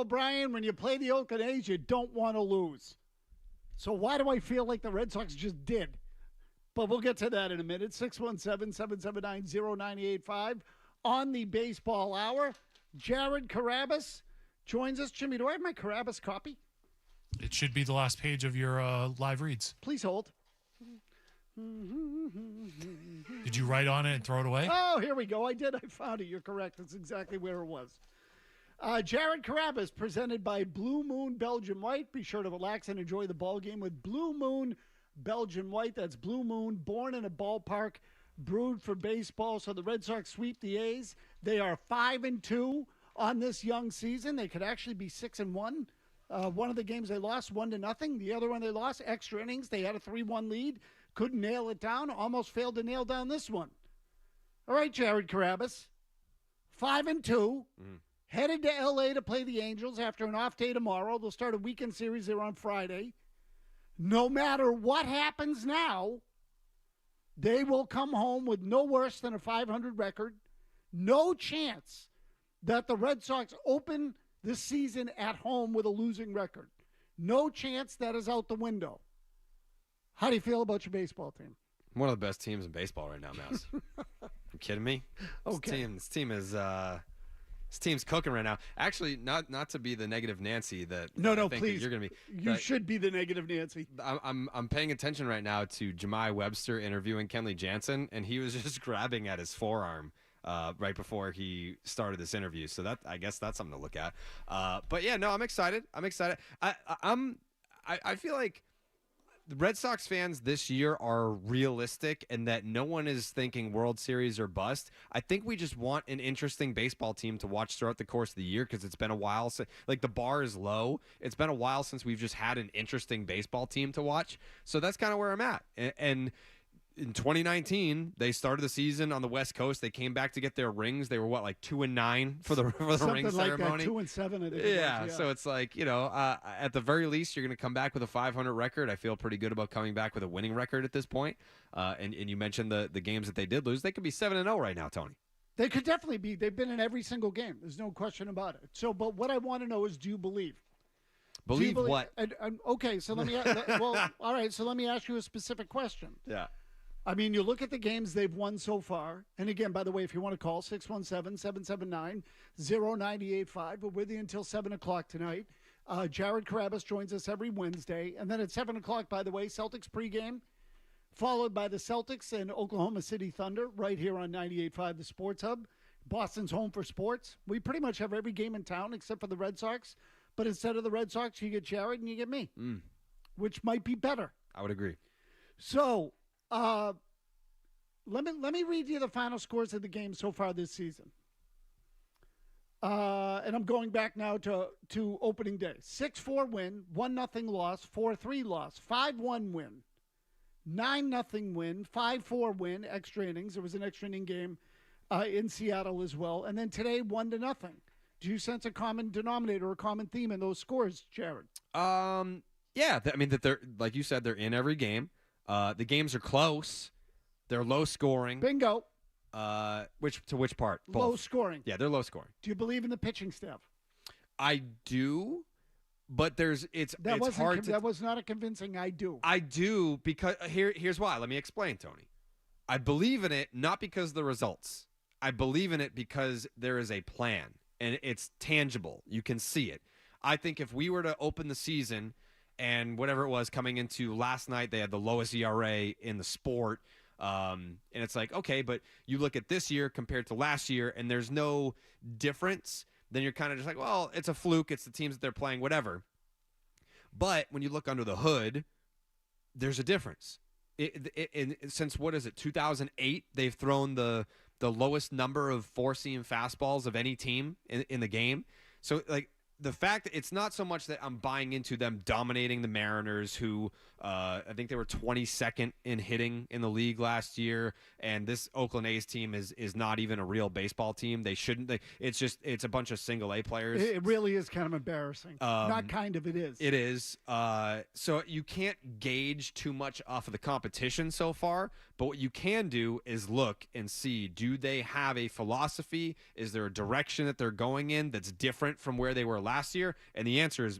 Brian, when you play the Oakland A's, you don't want to lose. So why do I feel like the Red Sox just did? But we'll get to that in a minute. 617-779-0985 on the Baseball Hour. Jared Carrabis joins us. Jimmy, do I have my Carrabis copy? It should be the last page of your live reads. Please hold. Did you write on it and throw it away? Oh, here we go. I did. I found it. You're correct. That's exactly where it was. Jared Carrabis, presented by Blue Moon Belgian White. Be sure to relax and enjoy the ball game with Blue Moon Belgian White. That's Blue Moon, born in a ballpark, brewed for baseball. So the Red Sox sweep the A's. They are 5-2 on this young season. They could actually be 6-1. One of the games they lost 1-0. The other one they lost extra innings. They had a 3-1 lead. Couldn't nail it down. Almost failed to nail down this one. All right, Jared Carrabis, 5-2. Headed to L.A. to play the Angels after an off day tomorrow. They'll start a weekend series there on Friday. No matter what happens now, they will come home with no worse than a 500 record. No chance that the Red Sox open the season at home with a losing record. No chance. That is out the window. How do you feel about your baseball team? One of the best teams in baseball right now, Mazz. You kidding me? Okay. This team's cooking right now. Actually, not to be the negative Nancy that No, I think please. that you're going to be. You should be the negative Nancy. I'm paying attention right now to Jemai Webster interviewing Kenley Jansen, and he was just grabbing at his forearm right before he started this interview. So I guess that's something to look at. But yeah, no, I'm excited. I feel like the Red Sox fans this year are realistic in that no one is thinking World Series or bust. I think we just want an interesting baseball team to watch throughout the course of the year because it's been a while. Like, the bar is low. It's been a while since we've just had an interesting baseball team to watch. So that's kind of where I'm at. And in 2019, they started the season on the West Coast. They came back to get their rings. They were like 2-9 for the ring ceremony. Something like that, 2-7. I think yeah. So it's like, at the very least, you're going to come back with a 500 record. I feel pretty good about coming back with a winning record at this point. And you mentioned the games that they did lose. They could be 7-0 right now, Tony. They could definitely be. They've been in every single game. There's no question about it. So, but what I want to know is, do you believe? Believe what? Okay, so let me. Well, all right. So let me ask you a specific question. Yeah. I mean, you look at the games they've won so far. And again, by the way, if you want to call, 617-779-0985. But with you until 7 o'clock tonight. Jared Carrabis joins us every Wednesday. And then at 7 o'clock, by the way, Celtics pregame, followed by the Celtics and Oklahoma City Thunder right here on 98.5, the Sports Hub. Boston's home for sports. We pretty much have every game in town except for the Red Sox. But instead of the Red Sox, you get Jared and you get me, which might be better. I would agree. So, let me read you the final scores of the game so far this season. And I'm going back now to opening day. 6-4 win, 1-0 loss, 4-3 loss, 5-1 win, 9-0 win, 5-4 win, extra innings. There was an extra inning game in Seattle as well. And then today, 1-0. Do you sense a common denominator or a common theme in those scores, Jared? Yeah. I mean, that they're, like you said, they're in every game. The games are close. They're low scoring. Bingo. Which part? Both. Low scoring. Yeah, they're low scoring. Do you believe in the pitching staff? I do, but it's hard to. That was not a convincing I do. I do because here's why. Let me explain, Tony. I believe in it not because of the results. I believe in it because there is a plan and it's tangible. You can see it. I think if we were to open the season and whatever it was coming into last night, they had the lowest ERA in the sport. And it's like, okay, but you look at this year compared to last year and there's no difference, then you're kind of just like, well, it's a fluke. It's the teams that they're playing, whatever. But when you look under the hood, there's a difference. Since, what is it, 2008, they've thrown the lowest number of four-seam fastballs of any team in the game. So, like, the fact that it's not so much that I'm buying into them dominating the Mariners, who I think they were 22nd in hitting in the league last year, and this Oakland A's team is not even a real baseball team. They shouldn't. It's a bunch of single A players. It really is kind of embarrassing. Not kind of, it is. It is. So you can't gauge too much off of the competition so far, but what you can do is look and see, do they have a philosophy? Is there a direction that they're going in that's different from where they were last year? And the answer is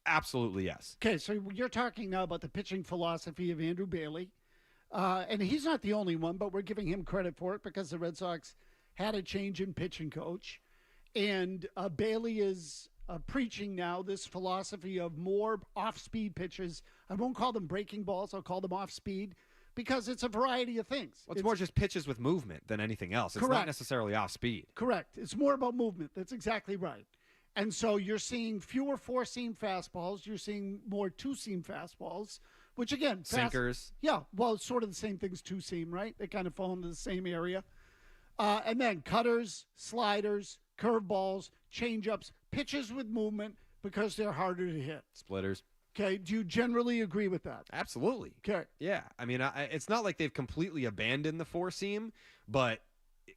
absolutely yes. Okay, so you're talking now about the pitching philosophy of Andrew Bailey. And he's not the only one, but we're giving him credit for it because the Red Sox had a change in pitching coach. And Bailey is preaching now this philosophy of more off-speed pitches. I won't call them breaking balls. I'll call them off-speed because it's a variety of things. Well, it's more just pitches with movement than anything else. It's Correct. not necessarily off speed. Correct. It's more about movement. That's exactly right. And so you're seeing fewer four-seam fastballs. You're seeing more two-seam fastballs, which, again, Sinkers. Yeah, well, it's sort of the same thing as two-seam, right? They kind of fall into the same area. And then cutters, sliders, curveballs, changeups, pitches with movement because they're harder to hit. Splitters. Okay, do you generally agree with that? Absolutely. Okay. Yeah. I mean, it's not like they've completely abandoned the four-seam, but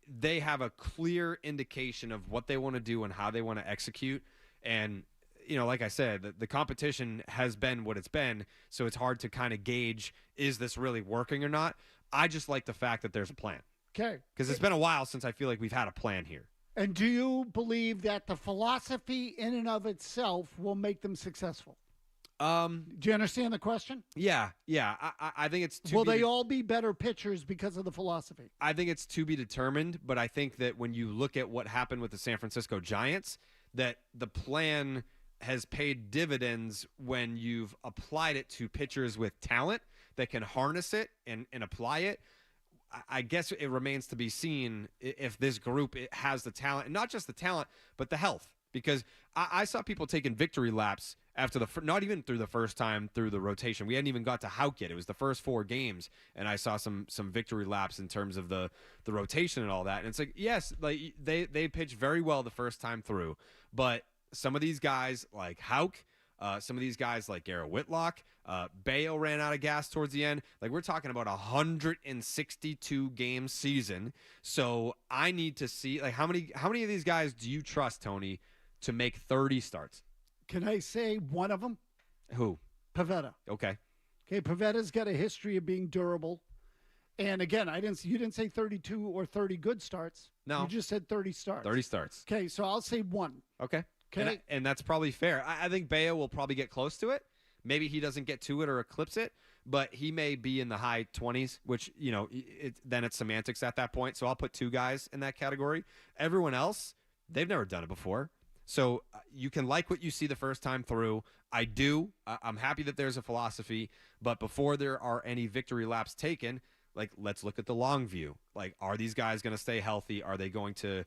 they have a clear indication of what they want to do and how they want to execute. And, you know, like I said, the competition has been what it's been, so it's hard to kind of gauge, is this really working or not? I just like the fact that there's a plan. Okay. Because it's been a while since I feel like we've had a plan here. And do you believe that the philosophy in and of itself will make them successful? Do you understand the question? Yeah. I think it's Will they all be better pitchers because of the philosophy? I think it's to be determined, but I think that when you look at what happened with the San Francisco Giants, that the plan has paid dividends when you've applied it to pitchers with talent that can harness it and apply it. I guess it remains to be seen if this group has the talent, and not just the talent, but the health. Because I saw people taking victory laps after not even through the first time through the rotation. We hadn't even got to Houck yet. It was the first 4 games, and I saw some victory laps in terms of the rotation and all that. And it's like, yes, like they pitched very well the first time through, but some of these guys like Houck, some of these guys like Garrett Whitlock, Bayo ran out of gas towards the end. Like, we're talking about 162 game season. So I need to see, like, how many of these guys do you trust, Tony, to make 30 starts? Can I say one of them? Who? Pivetta. Okay. Okay, Pavetta's got a history of being durable. And again, you didn't say 32 or 30 good starts. No. You just said 30 starts. 30 starts. Okay, so I'll say one. Okay. Okay. And that's probably fair. I think Bayo will probably get close to it. Maybe he doesn't get to it or eclipse it, but he may be in the high 20s, which, you know, then it's semantics at that point. So I'll put 2 guys in that category. Everyone else, they've never done it before. So you can like what you see the first time through. I do. I'm happy that there's a philosophy, but before there are any victory laps taken, like, let's look at the long view. Like, are these guys going to stay healthy? Are they going to,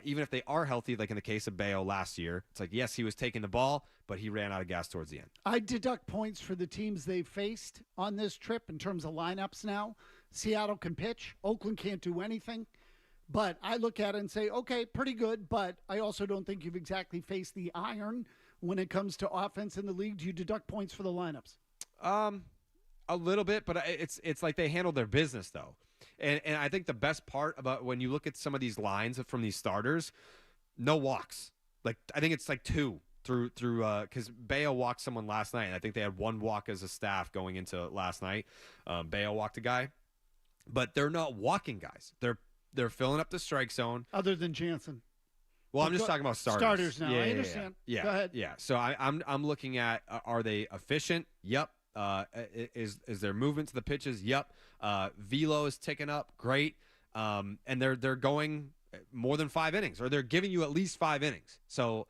even if they are healthy, like in the case of Bayo last year, it's like, yes, he was taking the ball, but he ran out of gas towards the end. I deduct points for the teams they faced on this trip in terms of lineups now. Seattle can pitch. Oakland can't do anything. But I look at it and say, okay, pretty good, but I also don't think you've exactly faced the iron when it comes to offense in the league. Do you deduct points for the lineups? A little bit, but it's like they handled their business, though. And I think the best part about when you look at some of these lines from these starters, no walks. Like, I think it's like 2 through because Bayo walked someone last night, and I think they had 1 walk as a staff going into last night. Bayo walked a guy, but they're not walking guys. They're filling up the strike zone. Other than Jansen. Well, I'm just talking about starters. Starters now. I understand. Yeah. Go ahead. Yeah. So I'm looking at, are they efficient? Yep. Is there movement to the pitches? Yep. Velo is ticking up. Great. And they're going more than 5 innings, or they're giving you at least 5 innings. So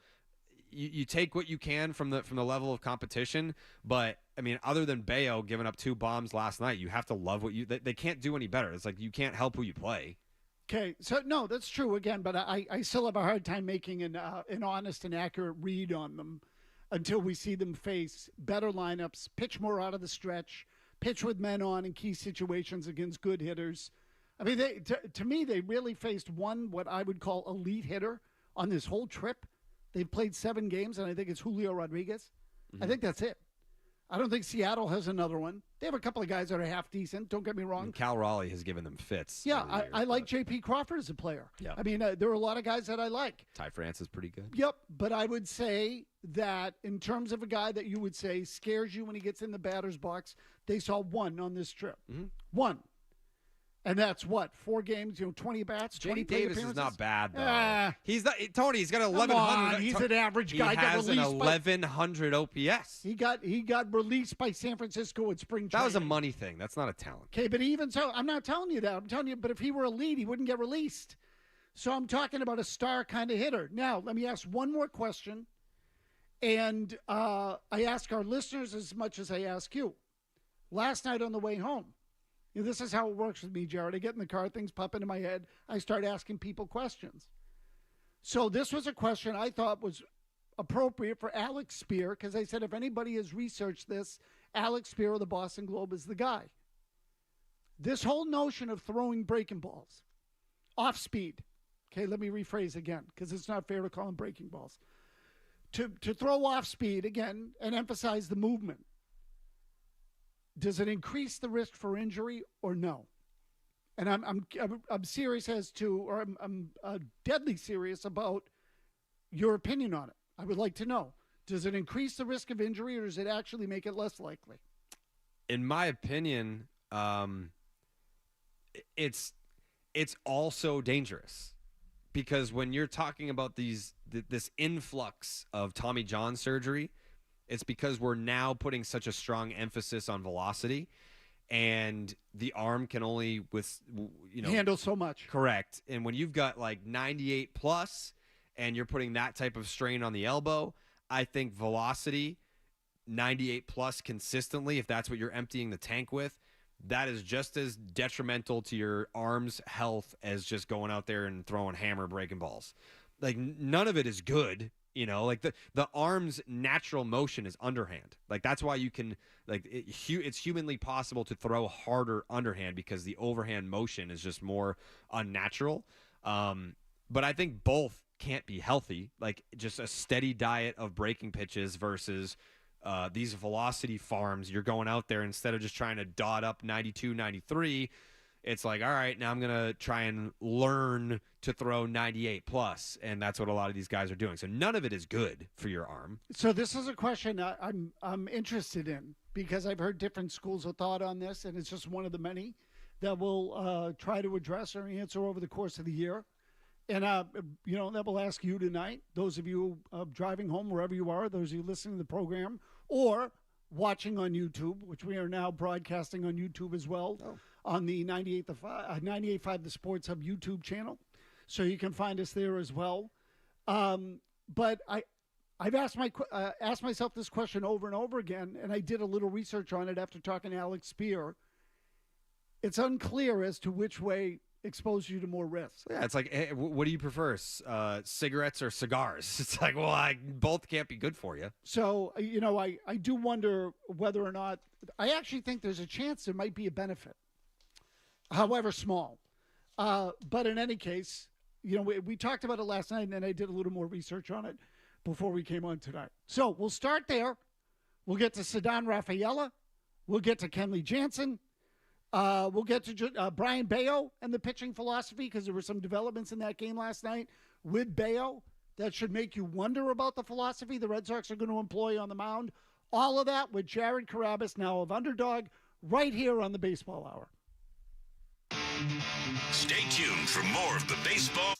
you take what you can from the level of competition. But I mean, other than Bayo giving up 2 bombs last night, you have to love what they can't do any better. It's like, you can't help who you play. Okay, so no, that's true again, but I still have a hard time making an honest and accurate read on them until we see them face better lineups, pitch more out of the stretch, pitch with men on in key situations against good hitters. I mean, to me, they really faced what I would call elite hitter on this whole trip. They've played 7 games, and I think it's Julio Rodriguez. Mm-hmm. I think that's it. I don't think Seattle has another one. They have a couple of guys that are half decent. Don't get me wrong. And Cal Raleigh has given them fits. Yeah, I like J.P. Crawford as a player. Yeah. I mean, there are a lot of guys that I like. Ty France is pretty good. Yep, but I would say that in terms of a guy that you would say scares you when he gets in the batter's box, they saw 1 on this trip. Mm-hmm. 1. And that's what, 4 games, 20 bats, 20 J.D. plate Davis appearances? is not bad, though. Ah. He's not, Tony, he's got Come 1,100. on, he's an average guy. He has an 1,100 OPS. He got released by San Francisco at spring training. That was a money thing. That's not a talent. Okay, but even so, I'm not telling you that. I'm telling you, but if he were elite, he wouldn't get released. So I'm talking about a star kind of hitter. Now, let me ask one more question. And I ask our listeners as much as I ask you. Last night on the way home, this is how it works with me, Jared. I get in the car, things pop into my head. I start asking people questions. So this was a question I thought was appropriate for Alex Spear, because I said if anybody has researched this, Alex Spear of the Boston Globe is the guy. This whole notion of throwing breaking balls off speed. Okay, let me rephrase again, because it's not fair to call them breaking balls. To throw off speed, again, and emphasize the movement. Does it increase the risk for injury or no? And I'm serious as to, or I'm deadly serious about your opinion on it. I would like to know. Does it increase the risk of injury, or does it actually make it less likely? In my opinion, it's also dangerous, because when you're talking about this influx of Tommy John surgery, it's because we're now putting such a strong emphasis on velocity, and the arm can only handle so much. Correct. And when you've got like 98 plus and you're putting that type of strain on the elbow, I think velocity 98 plus consistently, if that's what you're emptying the tank with, that is just as detrimental to your arm's health as just going out there and throwing hammer breaking balls. Like, none of it is good. Like the arm's natural motion is underhand. Like, that's why you can, like, it's humanly possible to throw harder underhand, because the overhand motion is just more unnatural. But I think both can't be healthy. Like, just a steady diet of breaking pitches versus these velocity farms. You're going out there, instead of just trying to dot up 92, 93, it's like, all right, now I'm going to try and learn to throw 98 plus. And that's what a lot of these guys are doing. So none of it is good for your arm. So this is a question I'm interested in, because I've heard different schools of thought on this, and it's just one of the many that we'll try to address or answer over the course of the year. And, that we'll ask you tonight, those of you driving home, wherever you are, those of you listening to the program, or watching on YouTube, which we are now broadcasting on YouTube as well, on the 98.5 The Sports Hub YouTube channel. So you can find us there as well. But I've asked myself this question over and over again, and I did a little research on it after talking to Alex Spear. It's unclear as to which way expose you to more risk. Yeah, it's like, hey, what do you prefer, cigarettes or cigars? It's like, well, both can't be good for you. So, I do wonder whether or not, I actually think there's a chance there might be a benefit, however small. But in any case, we talked about it last night, and then I did a little more research on it before we came on tonight. So we'll start there. We'll get to Ceddanne Rafaela. We'll get to Kenley Jansen. We'll get to Brian Bayo and the pitching philosophy, because there were some developments in that game last night with Bayo that should make you wonder about the philosophy the Red Sox are going to employ on the mound. All of that with Jared Carrabis, now of Underdog, right here on the Baseball Hour. Stay tuned for more of the baseball.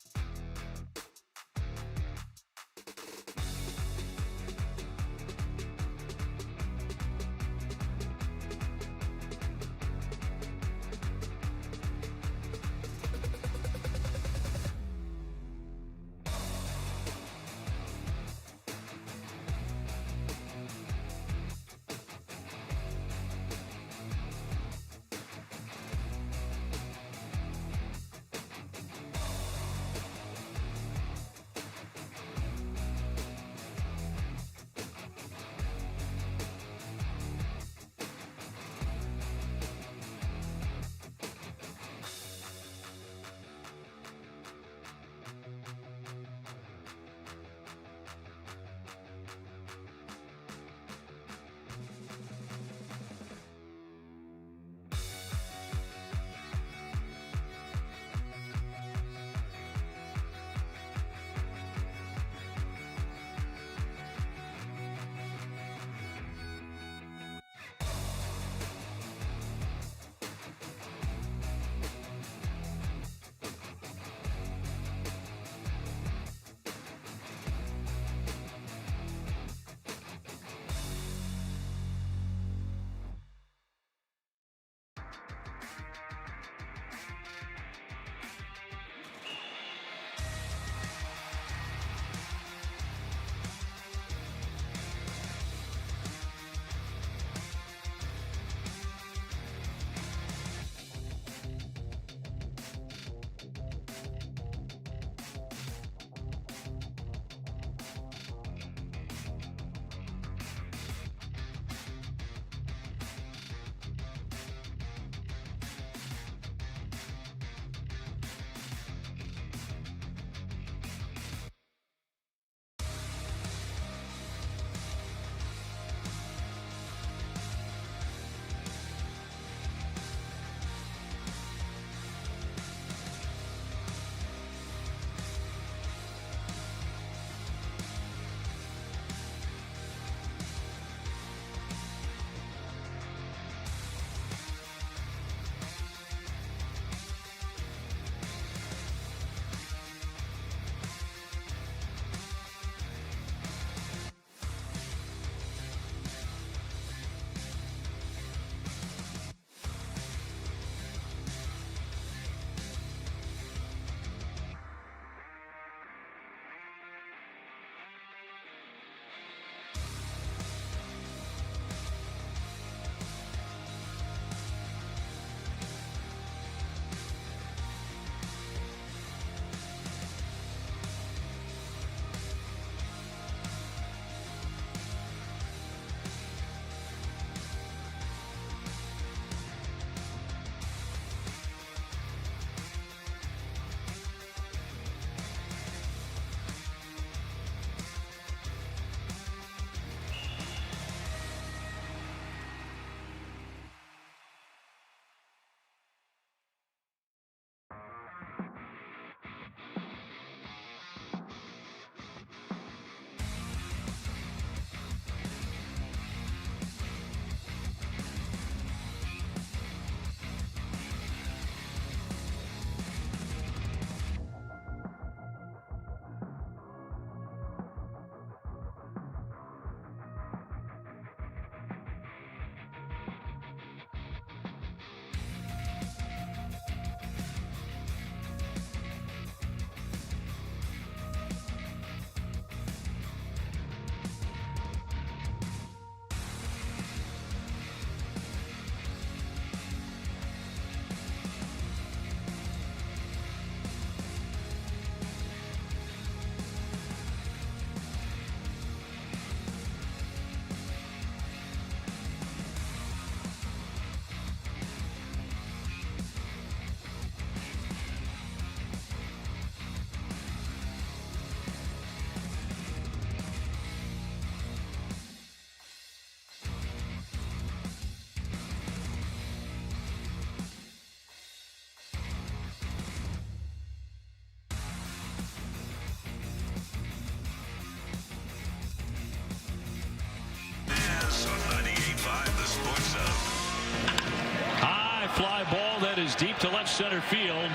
ball that is deep to left center field.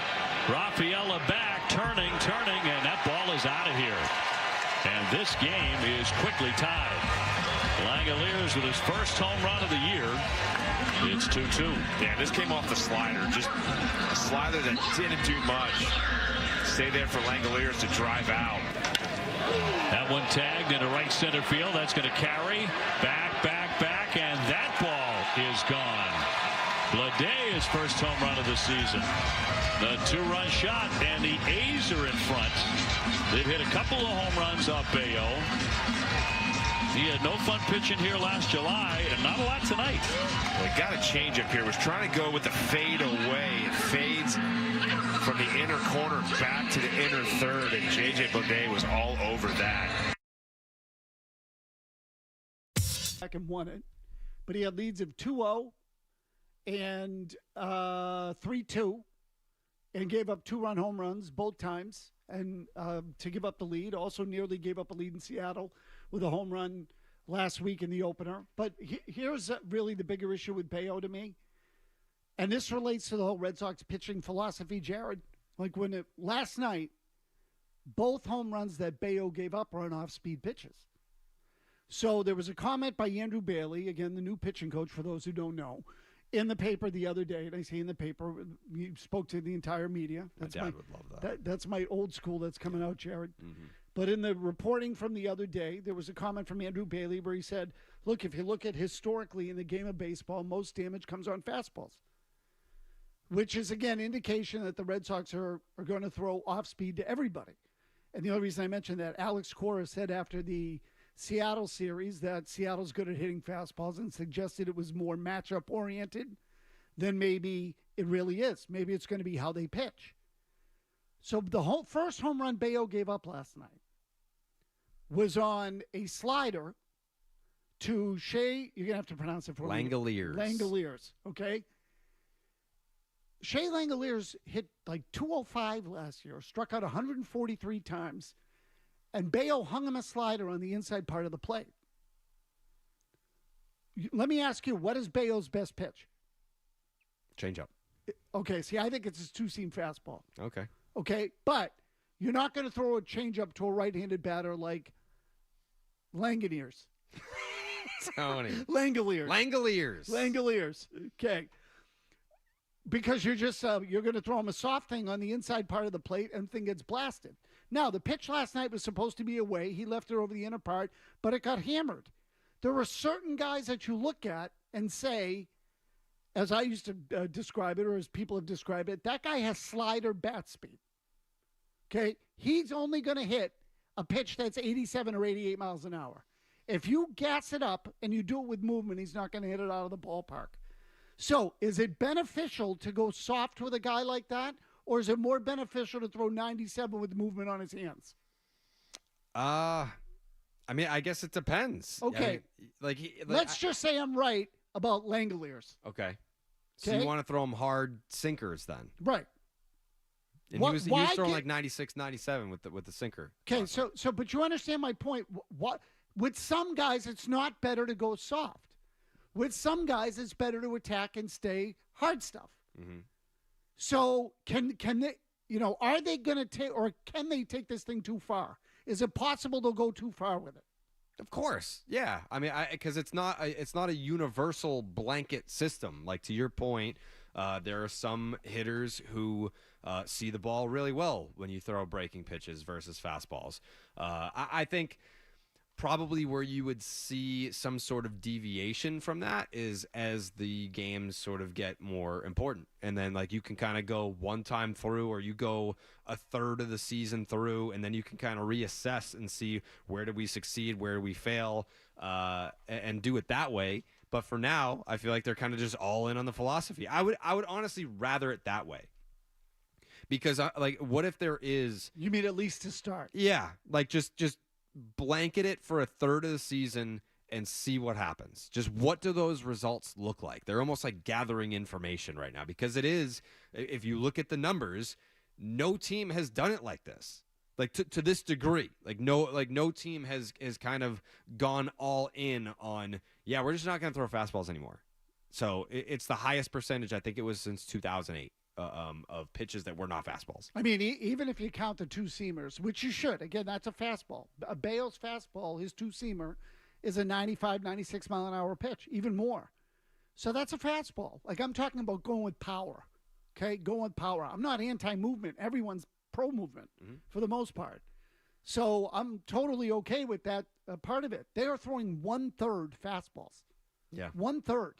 Rafaela back, turning, and that ball is out of here. And this game is quickly tied. Langoliers with his first home run of the year. It's 2-2. Yeah, this came off the slider. Just a slider that didn't do much. Stay there for Langoliers to drive out. That one tagged into right center field. That's going to carry. Back, and that ball is gone. Bleday, his first home run of the season. The 2-run shot, and the A's are in front. They've hit a couple of home runs off Bayo. He had no fun pitching here last July, and not a lot tonight. Well, he got a change up here. Was trying to go with the fade away. It fades from the inner corner back to the inner third, and J.J. Bleday was all over that. Back and won it, but he had leads of 2-0 and 3-2, and gave up 2-run home runs both times, and to give up the lead. Also nearly gave up a lead in Seattle with a home run last week in the opener. But here's really the bigger issue with Bayo to me. And this relates to the whole Red Sox pitching philosophy, Jared. Like last night, both home runs that Bayo gave up were on off-speed pitches. So there was a comment by Andrew Bailey, again, the new pitching coach, for those who don't know, in the paper the other day. And I say in the paper, you spoke to the entire media. My dad would love that. That's my old school that's coming out, Jared. Mm-hmm. But in the reporting from the other day, there was a comment from Andrew Bailey where he said, look, if you look at historically in the game of baseball, most damage comes on fastballs, which is, again, indication that the Red Sox are going to throw off speed to everybody. And the only reason I mentioned that, Alex Cora said after the Seattle series that Seattle's good at hitting fastballs and suggested it was more matchup oriented than maybe it really is. Maybe it's going to be how they pitch. So the first home run Bayo gave up last night was on a slider to Shea. You're going to have to pronounce it for me. Langoliers, okay? Shea Langoliers hit like 205 last year, struck out 143 times, and Bayo hung him a slider on the inside part of the plate. Let me ask you, what is Bayo's best pitch? Changeup. Okay, see, I think it's his two-seam fastball. Okay, but you're not going to throw a changeup to a right-handed batter like Langoliers. Tony. Langoliers. Okay. Because you're just you're going to throw him a soft thing on the inside part of the plate and the thing gets blasted. Now, the pitch last night was supposed to be away. He left it over the inner part, but it got hammered. There are certain guys that you look at and say, as I used to describe it, or as people have described it, that guy has slider bat speed. Okay? He's only going to hit a pitch that's 87 or 88 miles an hour. If you gas it up and you do it with movement, he's not going to hit it out of the ballpark. So is it beneficial to go soft with a guy like that, or is it more beneficial to throw 97 with movement on his hands? I mean, I guess it depends. Okay. I mean, let's just say I'm right about Langoliers. Okay. So you want to throw him hard sinkers then? Right. And he was throwing like 96, 97 with the sinker. Okay, so but you understand my point. What with some guys it's not better to go soft. With some guys it's better to attack and stay hard stuff. Mm-hmm. So can they, are they going to take, or can they take this thing too far? Is it possible they'll go too far with it? Of course, yeah. I mean, because it's not a universal blanket system. Like, to your point, there are some hitters who see the ball really well when you throw breaking pitches versus fastballs. I think probably where you would see some sort of deviation from that is as the games sort of get more important. And then, like, you can kind of go one time through, or you go a third of the season through, and then you can kind of reassess and see where did we succeed, where do we fail, and do it that way. But for now, I feel like they're kind of just all in on the philosophy. I would honestly rather it that way. Because, what if there is... You mean at least to start? Yeah, like just blanket it for a third of the season and see what happens. Just what do those results look like? They're almost like gathering information right now, because it is, if you look at the numbers, no team has done it like this. Like to this degree. No team has kind of gone all in on, yeah, we're just not going to throw fastballs anymore. So it's the highest percentage, I think it was since 2008, of pitches that were not fastballs. I mean, even if you count the two-seamers, which you should. Again, that's a fastball. A Bale's fastball, his two-seamer, is a 95, 96 mile-an-hour pitch, even more. So that's a fastball. Like, I'm talking about going with power, okay? Going with power. I'm not anti-movement. Everyone's pro-movement for the most part. So I'm totally okay with that part of it. They are throwing 1/3 fastballs. Yeah. 1/3,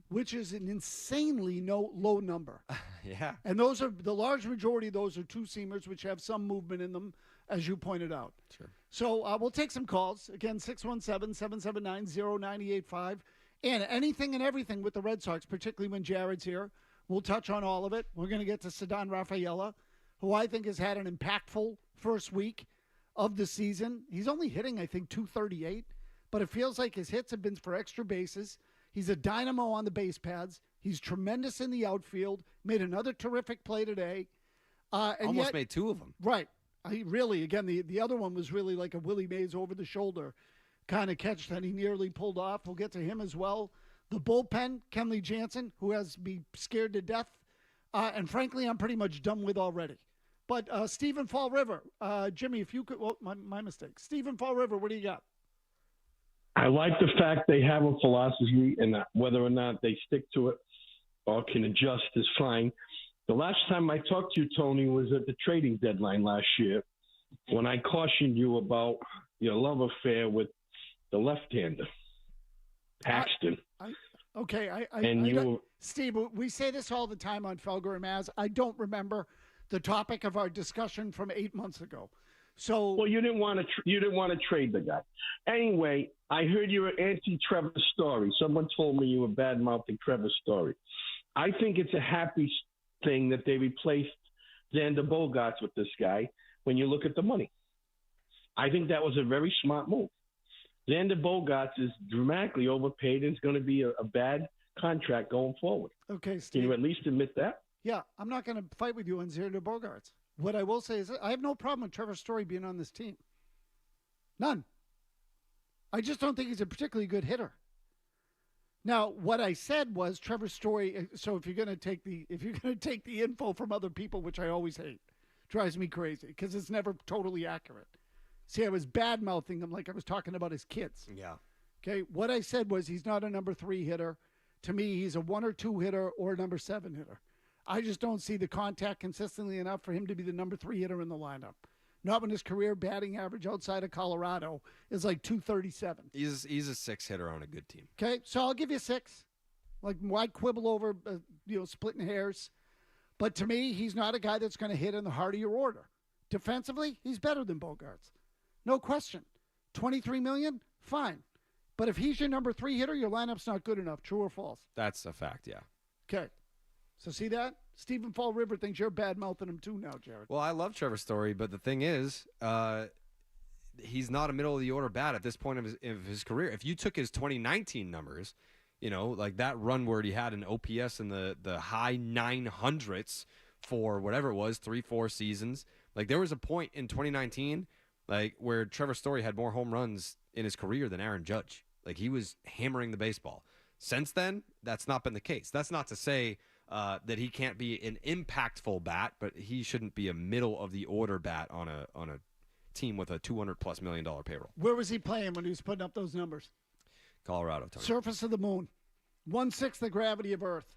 which is an insanely low number. Yeah. And those are the large majority of those are two-seamers, which have some movement in them, as you pointed out. Sure. So we'll take some calls. Again, 617-779-0985. And anything and everything with the Red Sox, particularly when Jared's here. We'll touch on all of it. We're going to get to Ceddanne Rafaela, who I think has had an impactful first week of the season. He's only hitting, I think, 238, but it feels like his hits have been for extra bases. He's a dynamo on the base pads. He's tremendous in the outfield. Made another terrific play today. Almost made two of them. Right. Again, the other one was really like a Willie Mays over-the-shoulder kind of catch that he nearly pulled off. We'll get to him as well. The bullpen, Kenley Jansen, who has me scared to death. And frankly, I'm pretty much done with already. But Stephen Fall River, Jimmy, if you could, well, my mistake. Stephen Fall River, what do you got? I like the fact they have a philosophy, and whether or not they stick to it or can adjust is fine. The last time I talked to you, Tony, was at the trading deadline last year when I cautioned you about your love affair with the left-hander, Paxton. Steve, we say this all the time on Felger and Mazz. I don't remember the topic of our discussion from 8 months ago. So, well, you didn't want to trade the guy. Anyway, I heard you were anti-Trevor Story. Someone told me you were bad-mouthing Trevor Story. I think it's a happy thing that they replaced Xander Bogaerts with this guy when you look at the money. I think that was a very smart move. Xander Bogaerts is dramatically overpaid and is going to be a bad contract going forward. Okay, Steve. Can you at least admit that? Yeah, I'm not going to fight with you on Xander Bogaerts. What I will say is I have no problem with Trevor Story being on this team. None. I just don't think he's a particularly good hitter. Now, what I said was Trevor Story. So if you're going to take the info from other people, which I always hate, drives me crazy because it's never totally accurate. See, I was bad mouthing him like I was talking about his kids. Yeah. Okay. What I said was he's not a number 3 hitter. To me, he's a 1 or 2 hitter or a number 7 hitter. I just don't see the contact consistently enough for him to be the number 3 hitter in the lineup. Not when his career batting average outside of Colorado is like 237. He's a 6 hitter on a good team. Okay, so I'll give you 6. Like, why quibble over, splitting hairs? But to me, he's not a guy that's going to hit in the heart of your order. Defensively, he's better than Bogaerts. No question. $23 million? Fine. But if he's your number 3 hitter, your lineup's not good enough. True or false? That's a fact, yeah. Okay. So see that? Stephen Fall River thinks you're bad-mouthing him too now, Jared. Well, I love Trevor Story, but the thing is, he's not a middle-of-the-order bat at this point of his career. If you took his 2019 numbers, like that run where he had an OPS in the high 900s for whatever it was, 3-4 seasons. Like there was a point in 2019 where Trevor Story had more home runs in his career than Aaron Judge. Like he was hammering the baseball. Since then, that's not been the case. That's not to say that he can't be an impactful bat, but he shouldn't be a middle-of-the-order bat on a team with a $200+ million payroll. Where was he playing when he was putting up those numbers? Colorado, Tony. Surface of the moon. 1/6 the gravity of Earth.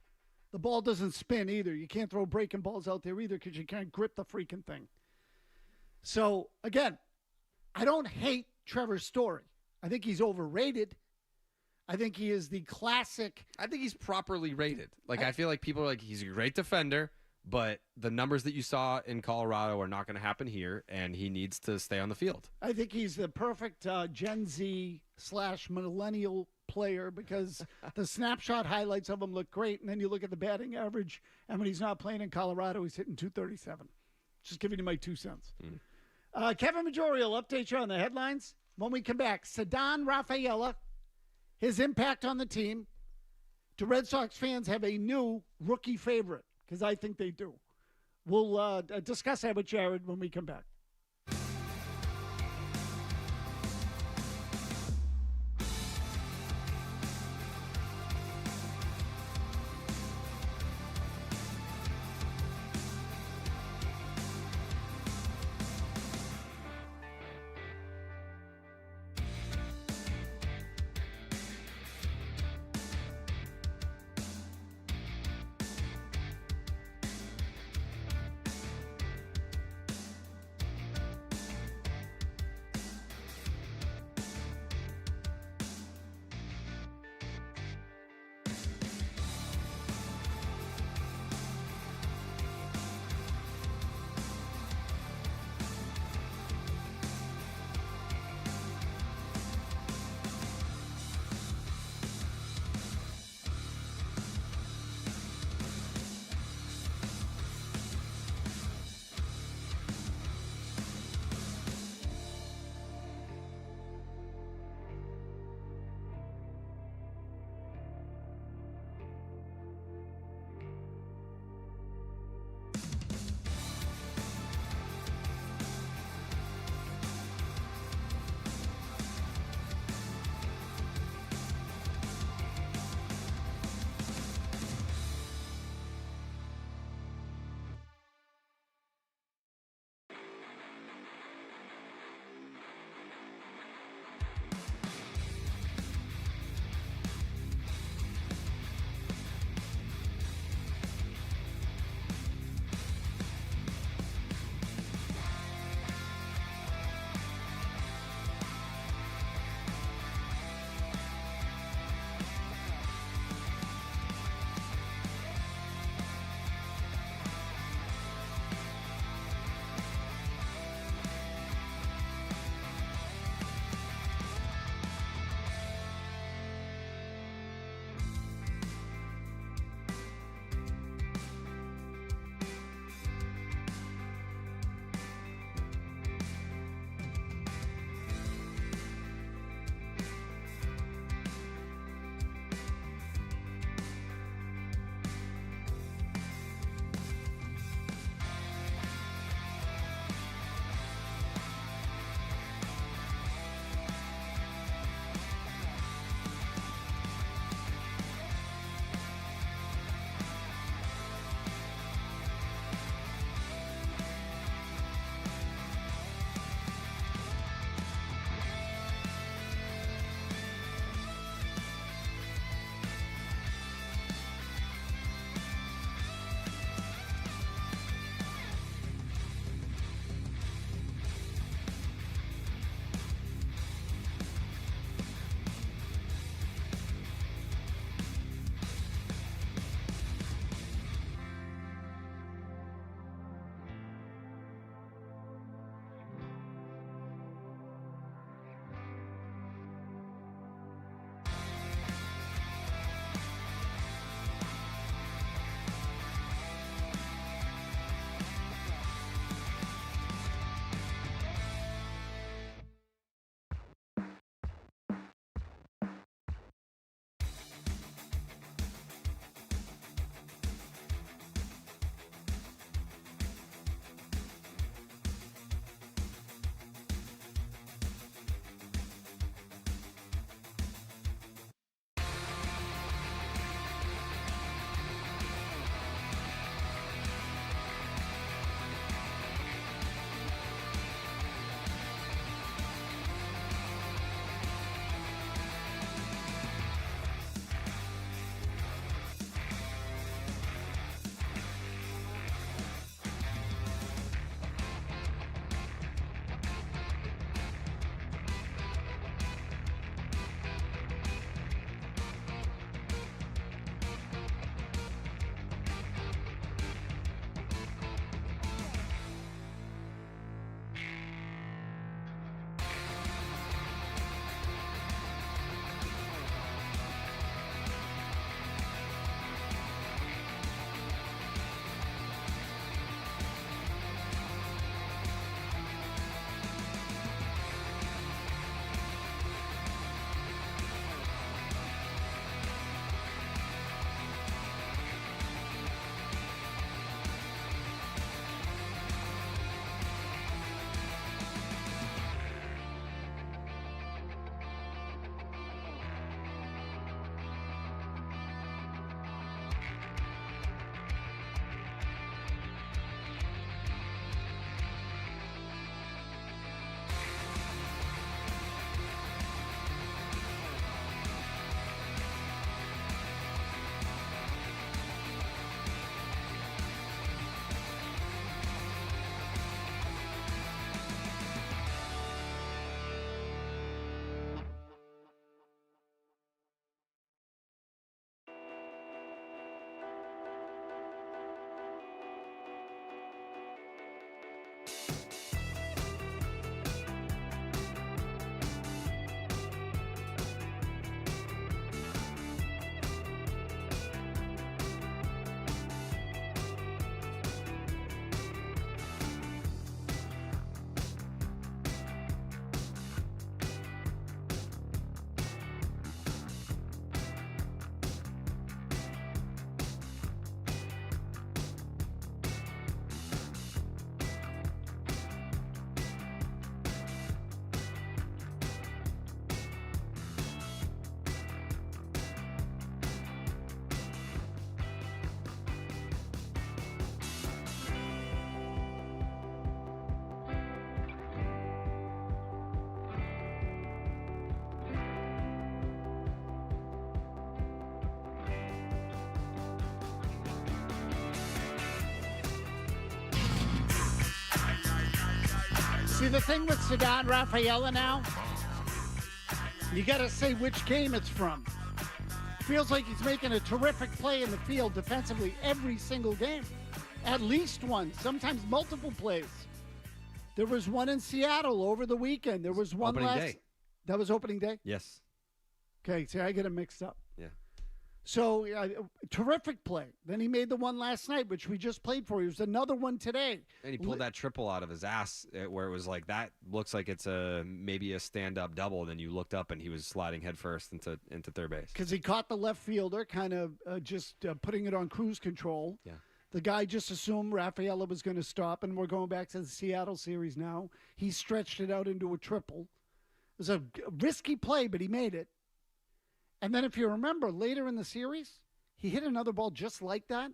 The ball doesn't spin either. You can't throw breaking balls out there either because you can't grip the freaking thing. So, again, I don't hate Trevor Story. I think he's overrated. I think he is the classic. I think he's properly rated. I feel like people are like, he's a great defender, but the numbers that you saw in Colorado are not going to happen here, and he needs to stay on the field. I think he's the perfect Gen Z / millennial player because the snapshot highlights of him look great, and then you look at the batting average, and when he's not playing in Colorado, he's hitting 237. Just giving you my 2 cents. Kevin Majori will update you on the headlines. When we come back, Ceddanne Rafaela, his impact on the team. Do Red Sox fans have a new rookie favorite? Because I think they do. We'll discuss that with Jared when we come back. See, the thing with Ceddanne Rafaela now, you got to say which game it's from. Feels like he's making a terrific play in the field defensively every single game. At least one, sometimes multiple plays. There was one in Seattle over the weekend. There was one opening day. That was opening day? Yes. Okay, see, I get it mixed up. Yeah. So, terrific play. Then he made the one last night, which we just played for. He was another one today. And he pulled that triple out of his ass where it was like, that looks like it's maybe a stand-up double. Then you looked up and he was sliding headfirst into third base. Because he caught the left fielder, kind of just putting it on cruise control. Yeah. The guy just assumed Rafaela was going to stop, and we're going back to the Seattle series now. He stretched it out into a triple. It was a risky play, but he made it. And then if you remember, later in the series, he hit another ball just like that,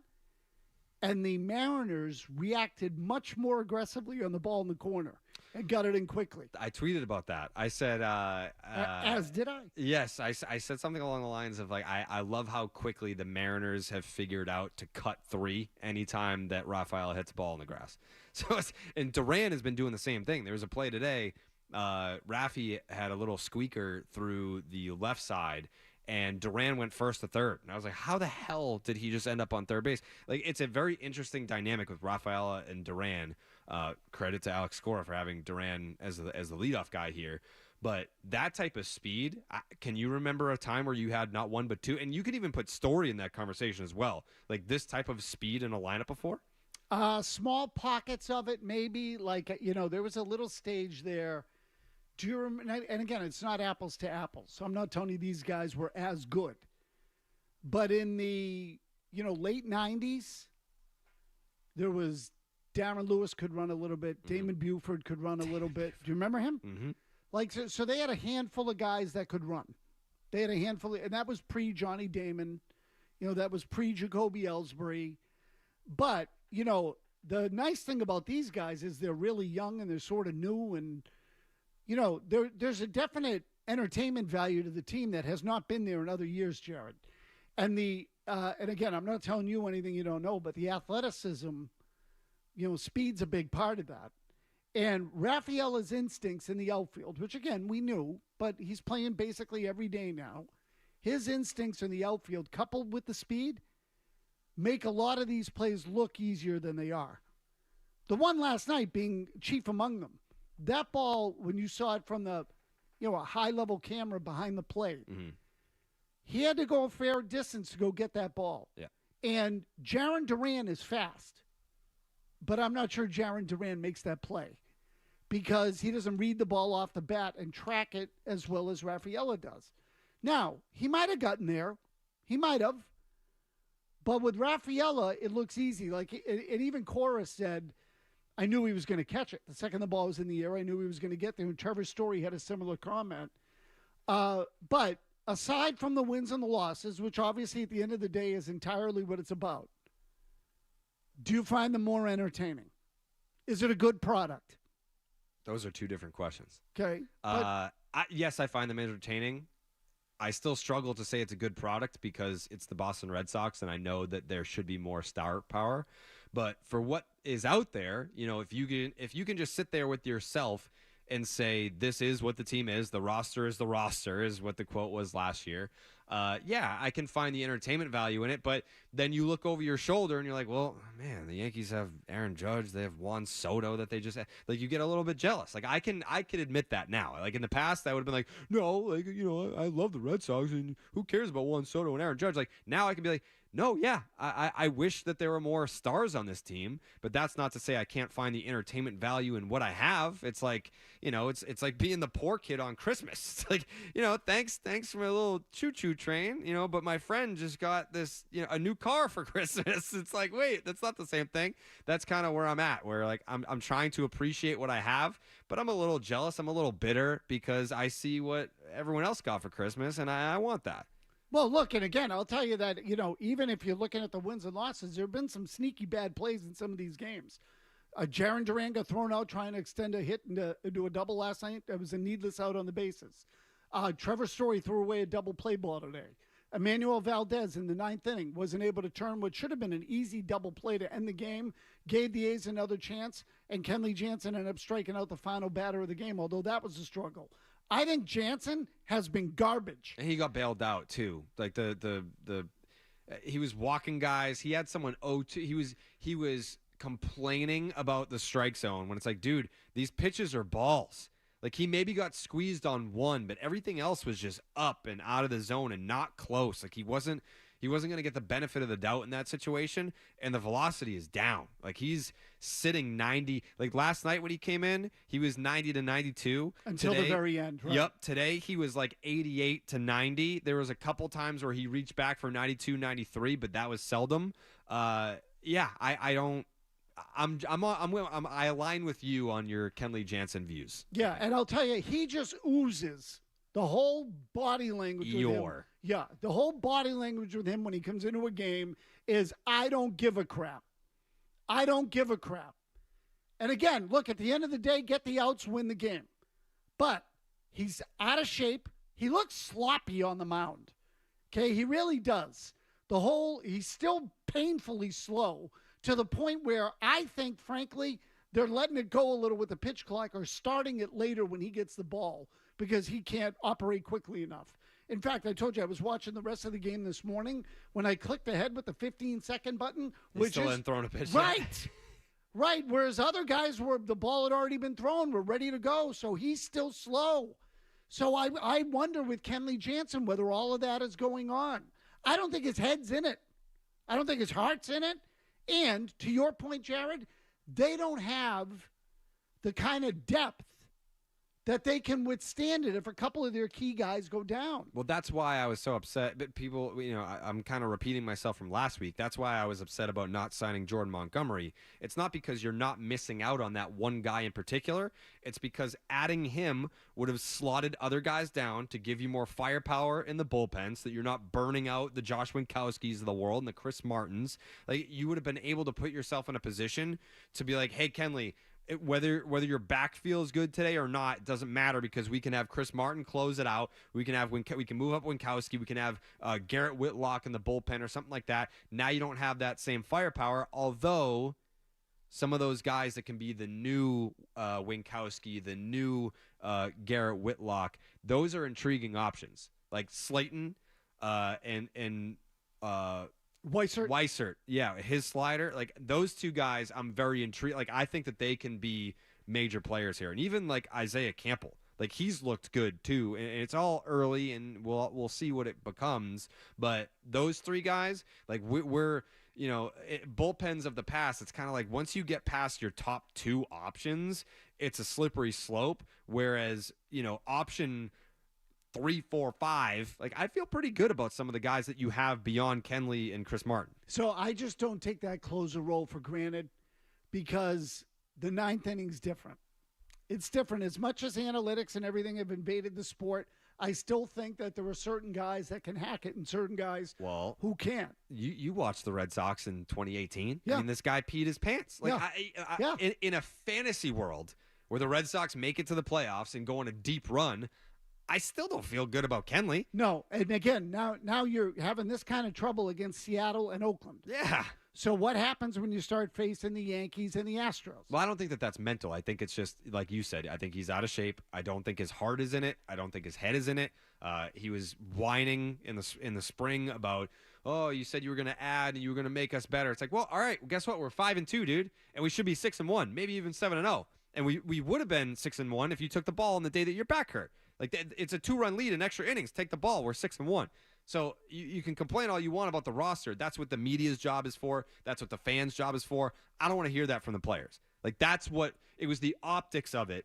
and the Mariners reacted much more aggressively on the ball in the corner and got it in quickly. I tweeted about that. I said... as did I. Yes, I said something along the lines of, like, I love how quickly the Mariners have figured out to cut three anytime that Rafaela hits a ball in the grass. So, and Duran has been doing the same thing. There was a play today. Rafi had a little squeaker through the left side, and Duran went first to third. And I was like, how the hell did he just end up on third base? Like, it's a very interesting dynamic with Rafaela and Duran. Credit to Alex Cora for having Duran as the leadoff guy here. But that type of speed, can you remember a time where you had not one but two? And you could even put Story in that conversation as well. Like, this type of speed in a lineup before? Small pockets of it, maybe. Like, there was a little stage there. Do you remember? And again, it's not apples to apples. So I'm not telling you these guys were as good. But in the, late 90s, there was Darren Lewis could run a little bit. Mm-hmm. Damon Buford could run a little bit. Do you remember him? Mm-hmm. Like, so they had a handful of guys that could run. They had a handful, and that was pre-Johnny Damon. That was pre-Jacoby Ellsbury. But, the nice thing about these guys is they're really young and they're sort of new, and there's a definite entertainment value to the team that has not been there in other years, Jared. And and again, I'm not telling you anything you don't know, but the athleticism, speed's a big part of that. And Rafaela's instincts in the outfield, which again, we knew, but he's playing basically every day now. His instincts in the outfield, coupled with the speed, make a lot of these plays look easier than they are. The one last night being chief among them. That ball, when you saw it from a high-level camera behind the plate, mm-hmm. he had to go a fair distance to go get that ball. Yeah. And Jarren Duran is fast, but I'm not sure Jarren Duran makes that play because he doesn't read the ball off the bat and track it as well as Rafaela does. Now, he might have gotten there. He might have. But with Rafaela, it looks easy. Like, and even Cora said, I knew he was going to catch it. The second the ball was in the air, I knew he was going to get there. And Trevor Story had a similar comment. But aside from the wins and the losses, which obviously at the end of the day is entirely what it's about, do you find them more entertaining? Is it a good product? Those are two different questions. Okay. Yes, I find them entertaining. I still struggle to say it's a good product because it's the Boston Red Sox, and I know that there should be more star power. But for what is out there, if you can just sit there with yourself and say this is what the team is the roster is what the quote was last year. Yeah, I can find the entertainment value in it, but then you look over your shoulder and you're like, well, man, the Yankees have Aaron Judge, they have Juan Soto that they just had. Like, you get a little bit jealous. Like, I can admit that now. Like, in the past, I would have been like, no, like, I love the Red Sox, and who cares about Juan Soto and Aaron Judge? Like, now I can be like, no, yeah, I wish that there were more stars on this team, but that's not to say I can't find the entertainment value in what I have. It's like, it's like being the poor kid on Christmas. It's like, thanks for my little choo-choo train, but my friend just got this, a new car for Christmas. It's like, wait, that's not the same thing. That's kind of where I'm at, where like I'm trying to appreciate what I have, but I'm a little jealous. I'm a little bitter because I see what everyone else got for Christmas, and I want that. Well, look, and again, I'll tell you that, even if you're looking at the wins and losses, there have been some sneaky bad plays in some of these games. Jarren Duran got thrown out trying to extend a hit into a double last night. It was a needless out on the bases. Trevor Story threw away a double play ball today. Emmanuel Valdez in the 9th inning wasn't able to turn what should have been an easy double play to end the game, gave the A's another chance, and Kenley Jansen ended up striking out the final batter of the game, although that was a struggle. I think Jansen has been garbage. And he got bailed out too. Like he was walking guys. He had someone 0-2. He was complaining about the strike zone when it's like, dude, these pitches are balls. Like, he maybe got squeezed on one, but everything else was just up and out of the zone and not close. Like, he wasn't going to get the benefit of the doubt in that situation, and the velocity is down. Like, he's sitting 90. Like, last night when he came in, he was 90 to 92. Until the very end, right? Yep. Today, he was like 88 to 90. There was a couple times where he reached back for 92, 93, but that was seldom. Yeah, I align with you on your Kenley Jansen views. Yeah, and I'll tell you, he just oozes the whole body language with him. Yeah, the whole body language with him when he comes into a game is, I don't give a crap. I don't give a crap. And again, look, at the end of the day, get the outs, win the game. But he's out of shape. He looks sloppy on the mound. Okay, he really does. He's still painfully slow, to the point where I think, frankly, they're letting it go a little with the pitch clock or starting it later when he gets the ball because he can't operate quickly enough. In fact, I told you I was watching the rest of the game this morning when I clicked ahead with the 15-second button, which still hadn't thrown a pitch. Right. Right. Whereas other guys the ball had already been thrown, were ready to go. So he's still slow. So I wonder with Kenley Jansen whether all of that is going on. I don't think his head's in it. I don't think his heart's in it. And to your point, Jared, they don't have the kind of depth that they can withstand it if a couple of their key guys go down. Well, that's why I was so upset. But people, I'm kind of repeating myself from last week. That's why I was upset about not signing Jordan Montgomery. It's not because you're not missing out on that one guy in particular. It's because adding him would have slotted other guys down to give you more firepower in the bullpen so that you're not burning out the Josh Winkowskis of the world and the Chris Martins. Like, you would have been able to put yourself in a position to be like, hey, Kenley, whether your back feels good today or not, it doesn't matter because we can have Chris Martin close it out. We can move up Winkowski. We can have Garrett Whitlock in the bullpen or something like that. Now you don't have that same firepower, although some of those guys that can be the new Winkowski, the new Garrett Whitlock, those are intriguing options. Like Slayton and Weissert, yeah, his slider, like those two guys, I'm very intrigued. Like, I think that they can be major players here, and even like Isaiah Campbell, like he's looked good too. And it's all early, and we'll see what it becomes. But those three guys, like we're bullpens of the past. It's kind of like once you get past your top two options, it's a slippery slope. Whereas option 3, 4, 5, like I feel pretty good about some of the guys that you have beyond Kenley and Chris Martin. So I just don't take that closer role for granted because the 9th inning's different. It's different. As much as analytics and everything have invaded the sport, I still think that there are certain guys that can hack it and certain guys who can't. You watched the Red Sox in 2018. Yeah. I mean, this guy peed his pants. Like, yeah. In a fantasy world where the Red Sox make it to the playoffs and go on a deep run, I still don't feel good about Kenley. No, and again, now you're having this kind of trouble against Seattle and Oakland. Yeah. So what happens when you start facing the Yankees and the Astros? Well, I don't think that that's mental. I think it's just, like you said, I think he's out of shape. I don't think his heart is in it. I don't think his head is in it. He was whining in the spring about, oh, you said you were going to add and you were going to make us better. It's like, well, all right, well, guess what? We're 5-2, dude, and we should be 6-1, maybe even 7-0. And we would have been 6-1 if you took the ball on the day that your back hurt. Like, it's a 2-run lead in extra innings. Take the ball. We're 6-1. So you can complain all you want about the roster. That's what the media's job is for. That's what the fans' job is for. I don't want to hear that from the players. Like, that's what it was, the optics of it.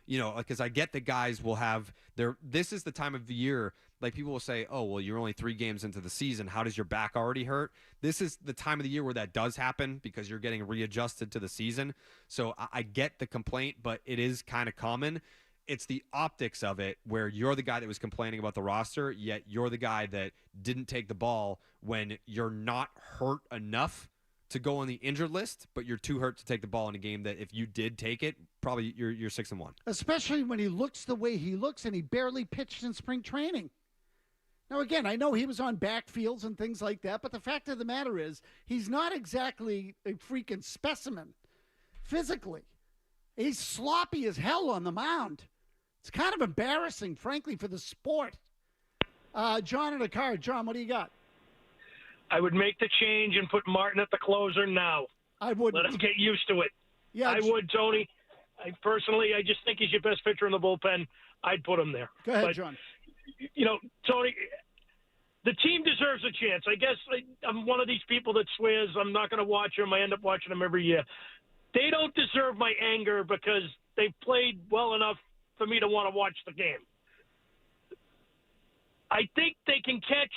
Because I get that guys will have this is the time of the year, like people will say, oh, well, you're only 3 games into the season. How does your back already hurt? This is the time of the year where that does happen because you're getting readjusted to the season. So I get the complaint, but it is kind of common. It's the optics of it where you're the guy that was complaining about the roster, yet you're the guy that didn't take the ball when you're not hurt enough to go on the injured list, but you're too hurt to take the ball in a game that if you did take it, probably you're 6-1. Especially when he looks the way he looks and he barely pitched in spring training. Now, again, I know he was on backfields and things like that, but the fact of the matter is he's not exactly a freaking specimen physically. He's sloppy as hell on the mound. It's kind of embarrassing, frankly, for the sport. John in the car. John, what do you got? I would make the change and put Martin at the closer now. I would. Let him get used to it. Yeah, I would, Tony. I just think he's your best pitcher in the bullpen. I'd put him there. Go ahead, John. Tony, the team deserves a chance. I guess I'm one of these people that swears I'm not going to watch them. I end up watching them every year. They don't deserve my anger because they've played well enough for me to want to watch the game. I think they can catch,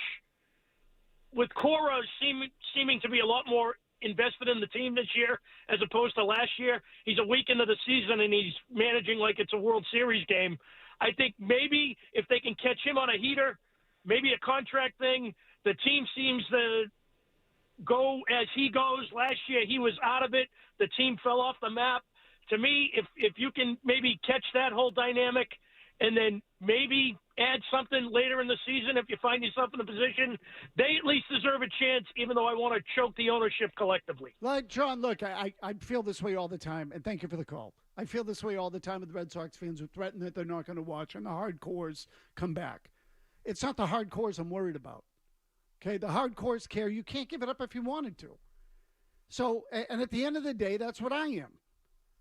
with Cora seeming to be a lot more invested in the team this year as opposed to last year. He's a week into the season and he's managing like it's a World Series game. I think maybe if they can catch him on a heater, maybe a contract thing, the team seems to go as he goes. Last year he was out of it. The team fell off the map. To me, if you can maybe catch that whole dynamic and then maybe add something later in the season if you find yourself in a position, they at least deserve a chance, even though I want to choke the ownership collectively. John, look, I feel this way all the time, and thank you for the call. I feel this way all the time with the Red Sox fans who threaten that they're not going to watch, and the hardcores come back. It's not the hardcores I'm worried about. Okay, the hardcores care. You can't give it up if you wanted to. So, and at the end of the day, that's what I am.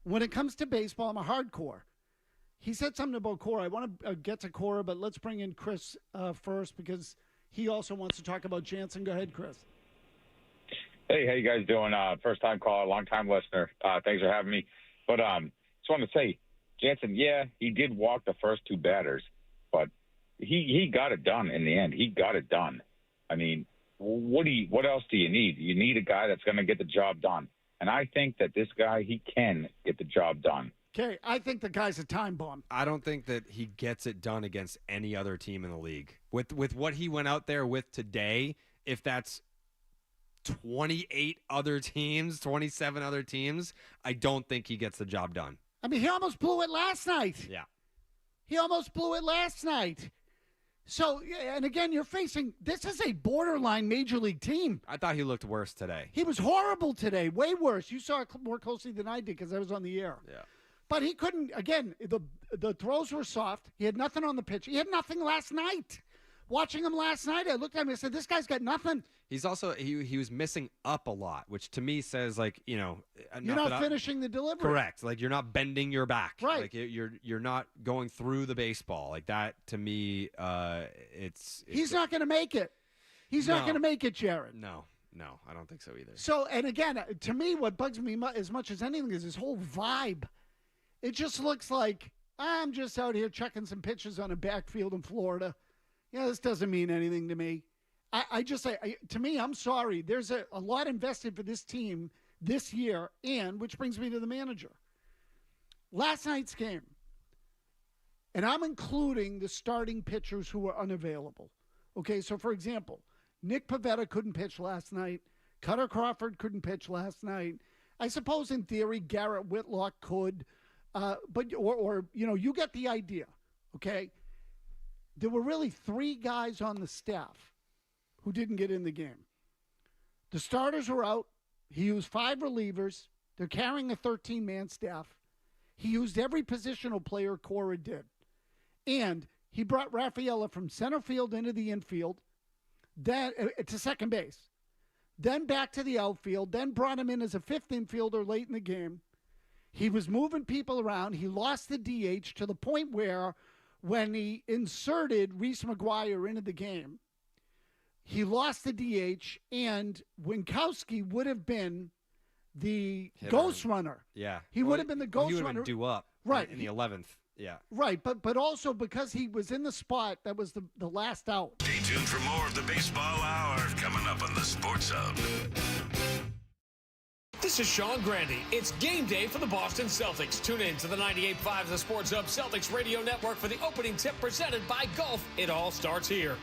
When it comes to baseball, I'm a hardcore. He said something about Cora. I want to get to Cora, but let's bring in Chris first because he also wants to talk about Jansen. Go ahead, Chris. Hey, how you guys doing? First time caller, long time listener. Thanks for having me. But just want to say, Jansen, yeah, he did walk the first two batters, but he got it done in the end. He got it done. I mean, what else do you need? You need a guy that's going to get the job done. And I think that this guy, he can get the job done. Okay, I think the guy's a time bomb. I don't think that he gets it done against any other team in the league. With what he went out there with today, if that's 28 other teams, 27 other teams, I don't think he gets the job done. I mean, he almost blew it last night. Yeah. He almost blew it last night. So, and again, this is a borderline major league team. I thought he looked worse today. He was horrible today, way worse. You saw it more closely than I did because I was on the air. Yeah. But he couldn't, again, the throws were soft. He had nothing on the pitch. He had nothing last night. Watching him last night, I looked at him and said, this guy's got nothing. He's also, he was missing up a lot, which to me says, like, you're not finishing the delivery. Correct. Like, you're not bending your back. Right. Like, you're not going through the baseball. Like, that, to me, it's He's not going to make it. He's not going to make it, Jared. No, I don't think so either. So, and again, to me, what bugs me as much as anything is his whole vibe. It just looks like, I'm just out here checking some pitches on a backfield in Florida. Yeah, this doesn't mean anything to me. I just say, to me, I'm sorry. There's a lot invested for this team this year, and which brings me to the manager. Last night's game, and I'm including the starting pitchers who were unavailable. Okay, so for example, Nick Pivetta couldn't pitch last night. Cutter Crawford couldn't pitch last night. I suppose in theory Garrett Whitlock could, but you get the idea. Okay, there were really three guys on the staff who didn't get in the game. The starters were out. He used 5 relievers. They're carrying a 13-man staff. He used every positional player Cora did. And he brought Rafaela from center field into the infield, then to second base, then back to the outfield, then brought him in as a 5th infielder late in the game. He was moving people around. He lost the DH to the point where when he inserted Reese McGuire into the game, he lost the DH, and Winkowski would have been the ghost runner. Yeah. He would have been the ghost runner. He would have been due up right. in the 11th. Yeah. Right, but also because he was in the spot that was the last out. Stay tuned for more of the Baseball Hour coming up on the Sports Hub. This is Sean Grandy. It's game day for the Boston Celtics. Tune in to the 98.5 The Sports Hub Celtics Radio Network for the opening tip presented by Gulf. It all starts here.